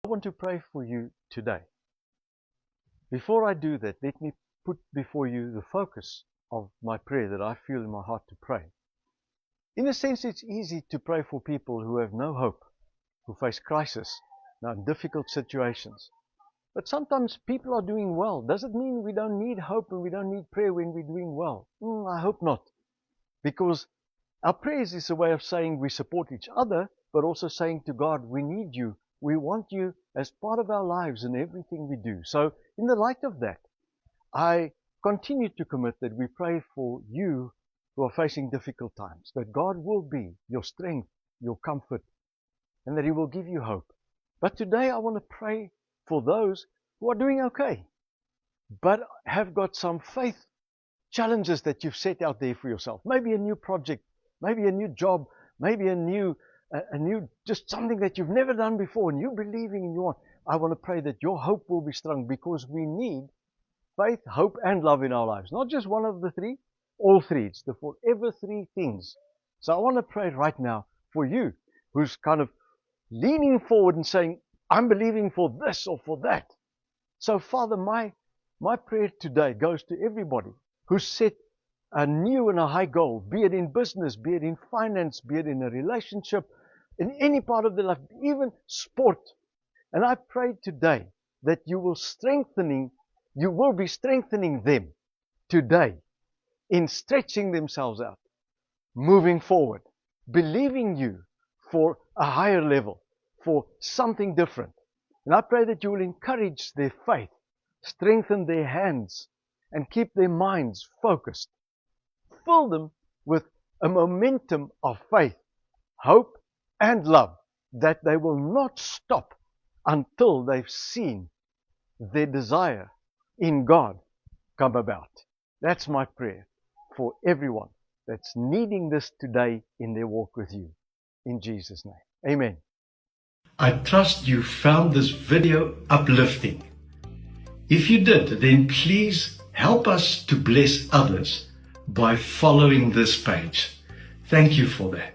I want to pray for you today. Before I do that, let me put before you the focus of my prayer that I feel in my heart to pray. In a sense, it's easy to pray for people who have no hope, who face crisis, now in difficult situations. But sometimes people are doing well. Does it mean we don't need hope and we don't need prayer when we're doing well? I hope not. Because our prayers is a way of saying we support each other, but also saying to God, we need you. We want you as part of our lives in everything we do. So in the light of that, I continue to commit that we pray for you who are facing difficult times, that God will be your strength, your comfort, and that He will give you hope. But today I want to pray for those who are doing okay, but have got some faith challenges that you've set out there for yourself. Maybe a new project, maybe a new job, maybe a new just something that you've never done before, and you're believing and you want. I want to pray that your hope will be strong, because we need faith, hope, and love in our lives. Not just one of the three, all three. It's the forever three things. So I want to pray right now for you who's kind of leaning forward and saying, I'm believing for this or for that. So Father, my prayer today goes to everybody who's set a new and a high goal, be it in business, be it in finance, be it in a relationship, in any part of their life, even sport. And I pray today that you will be strengthening them today in stretching themselves out, moving forward, believing you for a higher level, for something different. And I pray that you will encourage their faith, strengthen their hands, and keep their minds focused. Fill them with a momentum of faith, hope, and love, that they will not stop until they've seen their desire in God come about. That's my prayer for everyone that's needing this today in their walk with you. In Jesus' name, amen. I trust you found this video uplifting. If you did, then please help us to bless others by following this page. Thank you for that.